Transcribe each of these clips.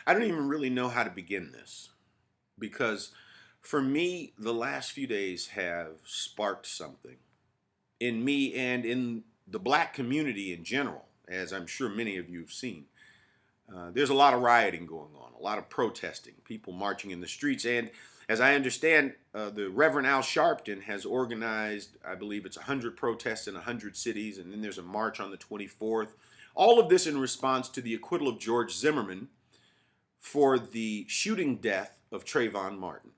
I don't even really know how to begin this because for me, the last few days have sparked something in me and in the black community in general, as I'm sure many of you have seen. There's a lot of rioting going on, a lot of protesting, people marching in the streets. And as I understand, the Reverend Al Sharpton has organized, I believe it's 100 protests in 100 cities, and then there's a march on the 24th. All of this in response to the acquittal of George Zimmerman for the shooting death of Trayvon Martin.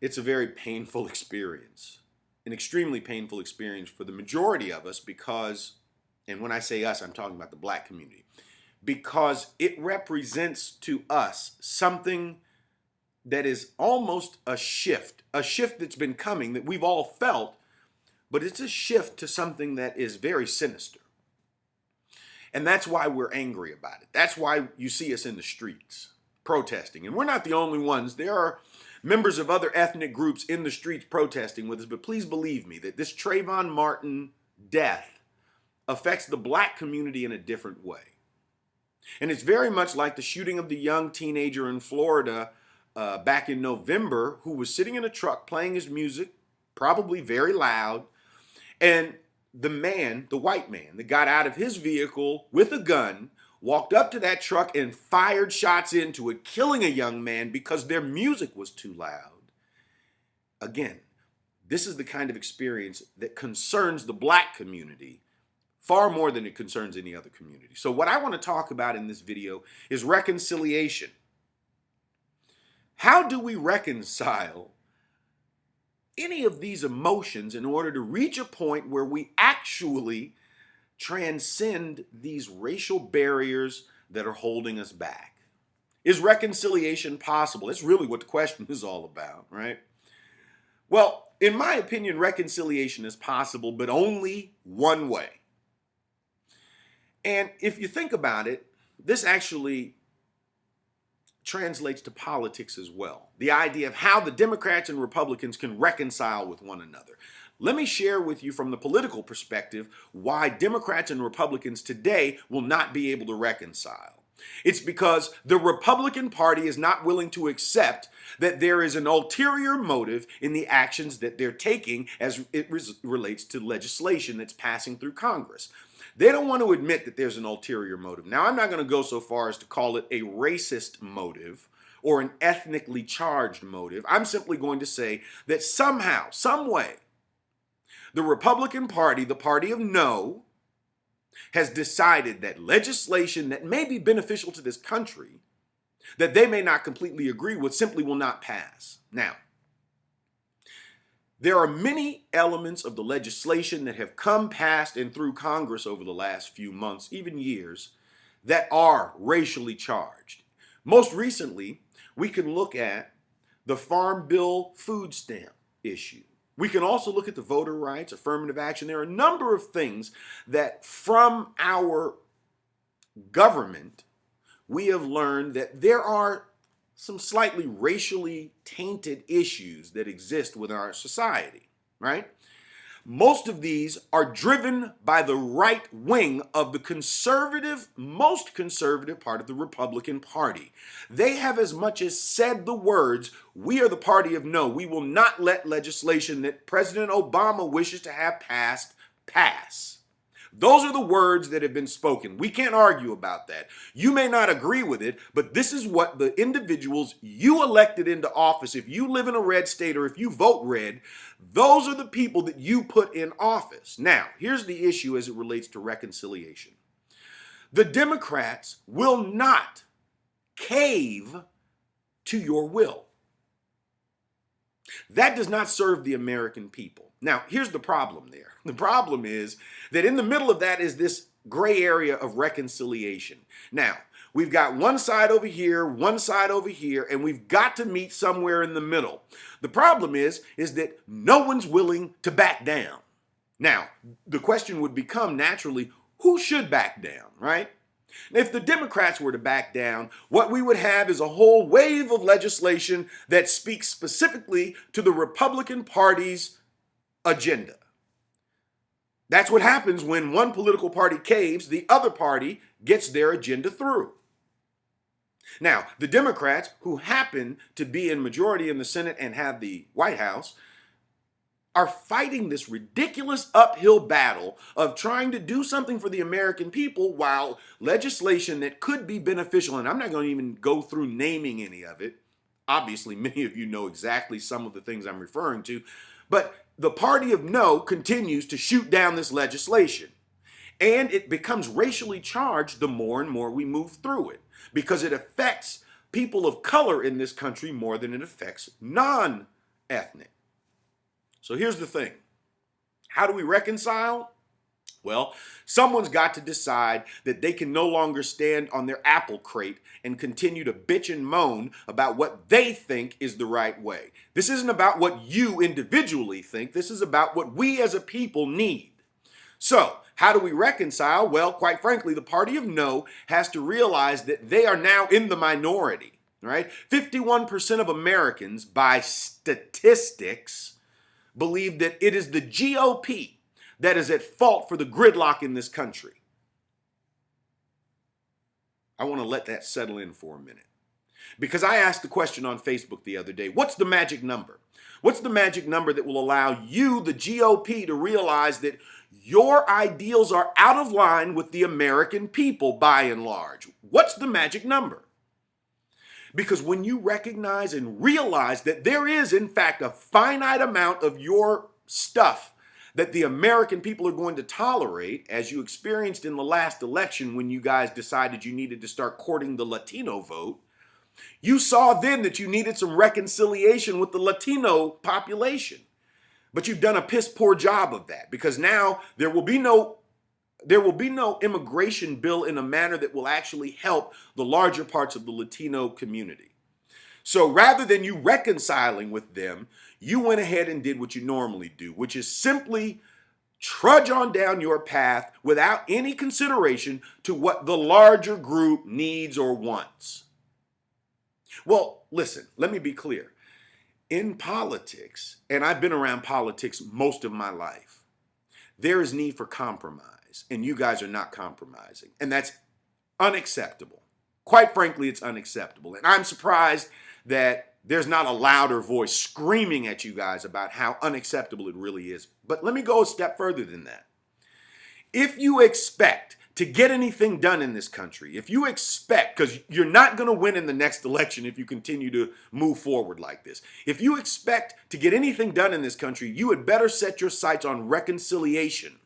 It's a very painful experience, an extremely painful experience for the majority of us because, and when I say us, I'm talking about the black community, because it represents to us something that is almost a shift that's been coming that we've all felt, but it's a shift to something that is very sinister. And that's why we're angry about it. That's why you see us in the streets protesting. And we're not the only ones. There are members of other ethnic groups in the streets protesting with us, but please believe me that this Trayvon Martin death affects the black community in a different way. And it's very much like the shooting of the young teenager in Florida back in November who was sitting in a truck playing his music, probably very loud, and the man, the white man, that got out of his vehicle with a gun, walked up to that truck and fired shots into it, killing a young man because their music was too loud. Again, this is the kind of experience that concerns the black community far more than it concerns any other community. So what I want to talk about in this video is reconciliation. How do we reconcile any of these emotions in order to reach a point where we actually transcend these racial barriers that are holding us back? Is reconciliation possible? It's really what the question is all about, right? Well, in my opinion, reconciliation is possible, but only one way. And if you think about it, this actually translates to politics as well. The idea of how the Democrats and Republicans can reconcile with one another. Let me share with you from the political perspective why Democrats and Republicans today will not be able to reconcile. It's because the Republican Party is not willing to accept that there is an ulterior motive in the actions that they're taking as it relates to legislation that's passing through Congress. They don't want to admit that there's an ulterior motive. Now, I'm not going to go so far as to call it a racist motive or an ethnically charged motive. I'm simply going to say that somehow, some way, the Republican Party, the party of no, has decided that legislation that may be beneficial to this country, that they may not completely agree with, simply will not pass. Now, there are many elements of the legislation that have come past and through Congress over the last few months, even years, that are racially charged. Most recently, we can look at the Farm Bill food stamp issue. We can also look at the voter rights, affirmative action. There are a number of things that from our government, we have learned that there are some slightly racially tainted issues that exist within our society, right? Most of these are driven by the right wing of the conservative, most conservative part of the Republican Party. They have as much as said the words, "We are the party of no. We will not let legislation that President Obama wishes to have passed, pass." Those are the words that have been spoken. We can't argue about that. You may not agree with it, but this is what the individuals you elected into office, if you live in a red state or if you vote red, those are the people that you put in office. Now, here's the issue as it relates to reconciliation. The Democrats will not cave to your will. That does not serve the American people. Now, here's the problem there. The problem is that in the middle of that is this gray area of reconciliation. Now, we've got one side over here, and we've got to meet somewhere in the middle. The problem is that no one's willing to back down. Now, the question would become naturally, who should back down, right? If the Democrats were to back down, what we would have is a whole wave of legislation that speaks specifically to the Republican Party's agenda. That's what happens when one political party caves, the other party gets their agenda through. Now, the Democrats, who happen to be in majority in the Senate and have the White House, are fighting this ridiculous uphill battle of trying to do something for the American people while legislation that could be beneficial, and I'm not going to even go through naming any of it. Obviously, many of you know exactly some of the things I'm referring to, but the party of no continues to shoot down this legislation. And it becomes racially charged the more and more we move through it, because it affects people of color in this country more than it affects non-ethnic. So here's the thing. How do we reconcile? Well, someone's got to decide that they can no longer stand on their apple crate and continue to bitch and moan about what they think is the right way. This isn't about what you individually think. This is about what we as a people need. So, how do we reconcile? Well, quite frankly, the party of no has to realize that they are now in the minority, right? 51% of Americans, by statistics, believe that it is the GOP that is at fault for the gridlock in this country. I want to let that settle in for a minute. Because I asked the question on Facebook the other day, what's the magic number? What's the magic number that will allow you, the GOP, to realize that your ideals are out of line with the American people by and large? What's the magic number? Because when you recognize and realize that there is, in fact, a finite amount of your stuff that the American people are going to tolerate, as you experienced in the last election when you guys decided you needed to start courting the Latino vote, you saw then that you needed some reconciliation with the Latino population. But you've done a piss poor job of that, because now there will be no immigration bill in a manner that will actually help the larger parts of the Latino community. So rather than you reconciling with them, you went ahead and did what you normally do, which is simply trudge on down your path without any consideration to what the larger group needs or wants. Well, listen, let me be clear. In politics, and I've been around politics most of my life, there is need for compromise, and you guys are not compromising, and that's unacceptable. Quite frankly, it's unacceptable, and I'm surprised that there's not a louder voice screaming at you guys about how unacceptable it really is. But let me go a step further than that. If you expect to get anything done in this country, if you expect, because you're not going to win in the next election if you continue to move forward like this. If you expect to get anything done in this country, you had better set your sights on reconciliation.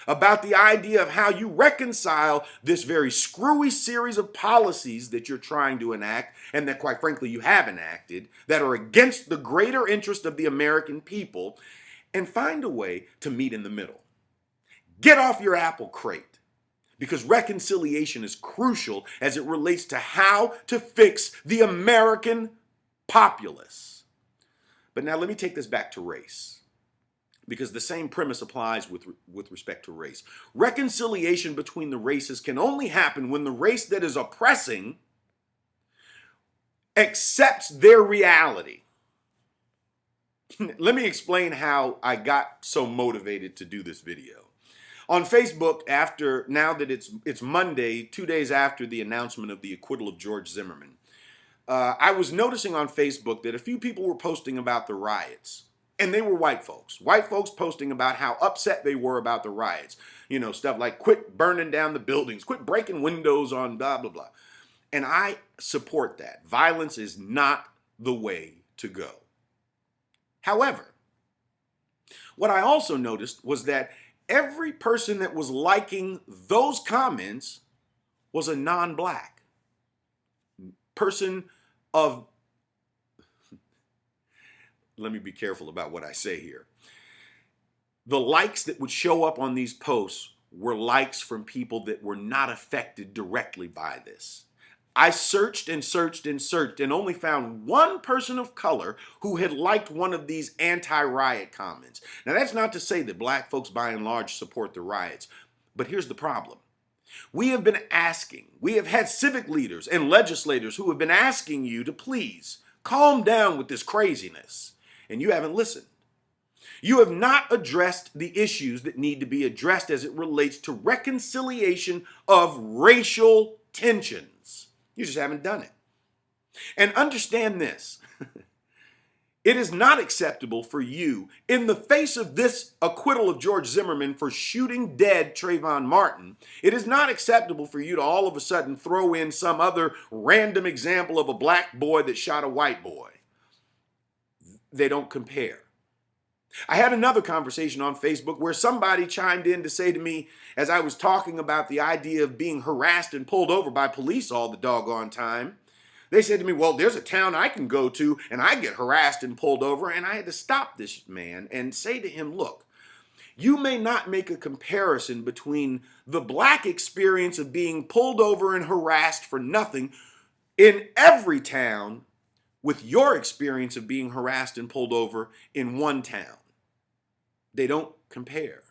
About the idea of how you reconcile this very screwy series of policies that you're trying to enact, and that quite frankly you have enacted, that are against the greater interest of the American people, and find a way to meet in the middle. Get off your apple crate, because reconciliation is crucial as it relates to how to fix the American populace. But now let me take this back to race, because the same premise applies with respect to race. Reconciliation between the races can only happen when the race that is oppressing accepts their reality. Let me explain how I got so motivated to do this video. On Facebook, now that it's Monday, 2 days after the announcement of the acquittal of George Zimmerman, I was noticing on Facebook that a few people were posting about the riots. And they were white folks posting about how upset they were about the riots. You know, stuff like quit burning down the buildings, quit breaking windows on blah, blah, blah. And I support that. Violence is not the way to go. However, what I also noticed was that every person that was liking those comments was a non-black person of, let me be careful about what I say here. The likes that would show up on these posts were likes from people that were not affected directly by this. I searched and searched and searched and only found one person of color who had liked one of these anti-riot comments. Now, that's not to say that black folks by and large support the riots, but here's the problem. We have had civic leaders and legislators who have been asking you to please calm down with this craziness, and you haven't listened. You have not addressed the issues that need to be addressed as it relates to reconciliation of racial tensions. You just haven't done it. And understand this. It is not acceptable for you, in the face of this acquittal of George Zimmerman for shooting dead Trayvon Martin, it is not acceptable for you to all of a sudden throw in some other random example of a black boy that shot a white boy. They don't compare. I had another conversation on Facebook where somebody chimed in to say to me, as I was talking about the idea of being harassed and pulled over by police all the doggone time, they said to me, well, there's a town I can go to and I get harassed and pulled over. And I had to stop this man and say to him, look, you may not make a comparison between the black experience of being pulled over and harassed for nothing in every town with your experience of being harassed and pulled over in one town. They don't compare.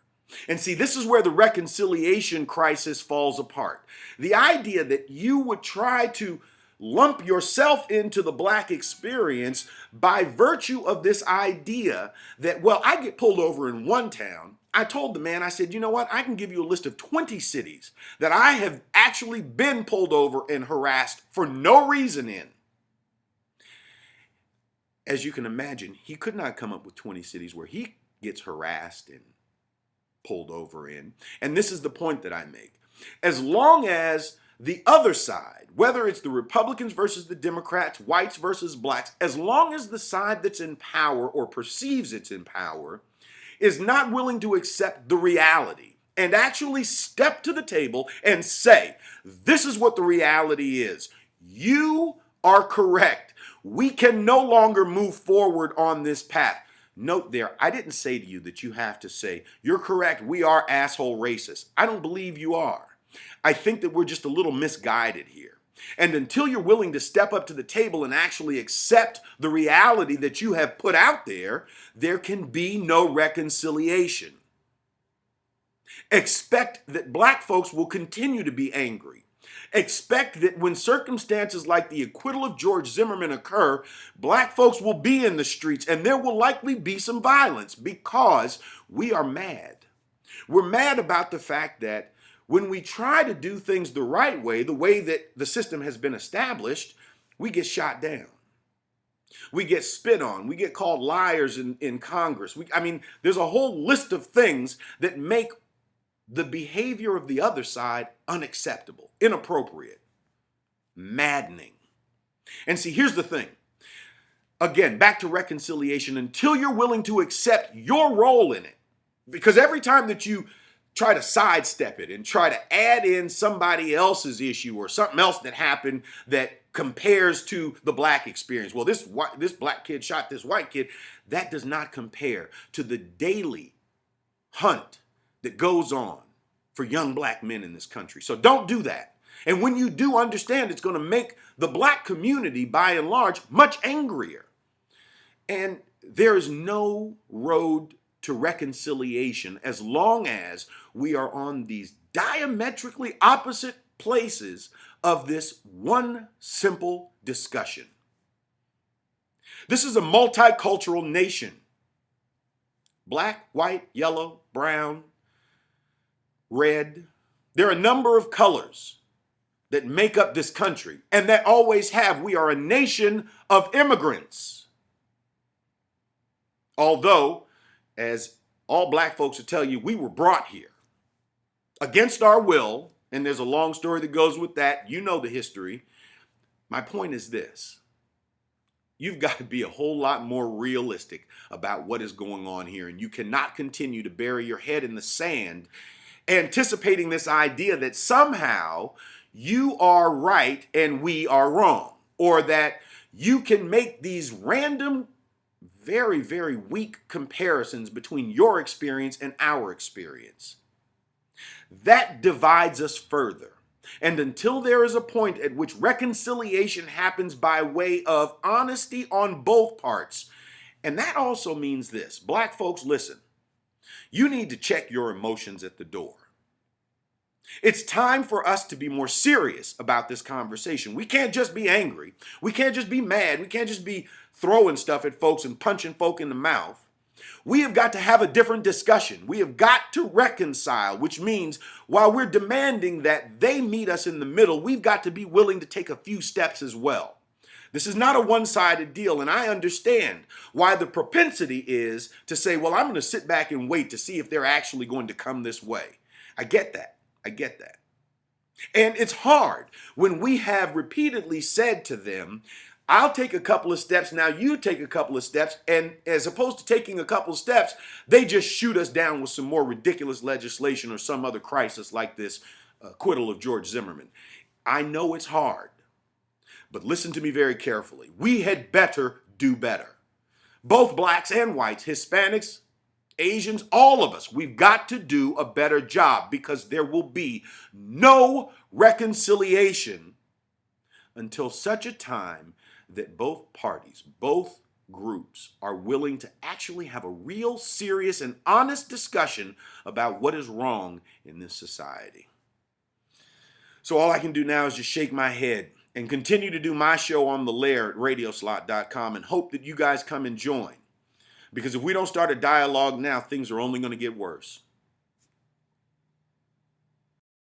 And see, this is where the reconciliation crisis falls apart. The idea that you would try to lump yourself into the black experience by virtue of this idea that, well, I get pulled over in one town. I told the man, I said, you know what? I can give you a list of 20 cities that I have actually been pulled over and harassed for no reason in. As you can imagine, he could not come up with 20 cities where he gets harassed and pulled over in. And this is the point that I make. As long as the other side, whether it's the Republicans versus the Democrats, whites versus blacks, as long as the side that's in power or perceives it's in power is not willing to accept the reality and actually step to the table and say, this is what the reality is. You are correct. We can no longer move forward on this path. Note there, I didn't say to you that you have to say, you're correct, we are asshole racists. I don't believe you are. I think that we're just a little misguided here. And until you're willing to step up to the table and actually accept the reality that you have put out there, there can be no reconciliation. Expect that black folks will continue to be angry. Expect that when circumstances like the acquittal of George Zimmerman occur, black folks will be in the streets and there will likely be some violence because we are mad. We're mad about the fact that when we try to do things the right way, the way that the system has been established, we get shot down. We get spit on. We get called liars in Congress. There's a whole list of things that make the behavior of the other side unacceptable, inappropriate, maddening. And see, here's the thing. Again, back to reconciliation, until you're willing to accept your role in it, because every time that you try to sidestep it and try to add in somebody else's issue or something else that happened that compares to the black experience. Well, this black kid shot this white kid. That does not compare to the daily hunt that goes on for young black men in this country. So don't do that. And when you do, understand it's going to make the black community, by and large, much angrier. And there is no road to reconciliation as long as we are on these diametrically opposite places of this one simple discussion. This is a multicultural nation. Black, white, yellow, brown, red. There are a number of colors that make up this country and that always have. We are a nation of immigrants. Although, as all black folks will tell you, we were brought here against our will, and there's a long story that goes with that. You know the history. My point is this. You've got to be a whole lot more realistic about what is going on here, and you cannot continue to bury your head in the sand anticipating this idea that somehow you are right and we are wrong, or that you can make these random, very, very weak comparisons between your experience and our experience. That divides us further. And until there is a point at which reconciliation happens by way of honesty on both parts, and that also means this, black folks, listen, you need to check your emotions at the door. It's time for us to be more serious about this conversation. We can't just be angry. We can't just be mad. We can't just be throwing stuff at folks and punching folk in the mouth. We have got to have a different discussion. We have got to reconcile, which means while we're demanding that they meet us in the middle, we've got to be willing to take a few steps as well. This is not a one-sided deal, and I understand why the propensity is to say, well, I'm going to sit back and wait to see if they're actually going to come this way. I get that. I get that. And it's hard when we have repeatedly said to them, I'll take a couple of steps, now you take a couple of steps, and as opposed to taking a couple of steps, they just shoot us down with some more ridiculous legislation or some other crisis like this acquittal of George Zimmerman. I know it's hard, but listen to me very carefully. We had better do better. Both blacks and whites, Hispanics, Asians, all of us, we've got to do a better job because there will be no reconciliation until such a time that both parties, both groups are willing to actually have a real serious and honest discussion about what is wrong in this society. So all I can do now is just shake my head and continue to do my show on the Lair at radioslot.com and hope that you guys come and join. Because if we don't start a dialogue now, things are only going to get worse.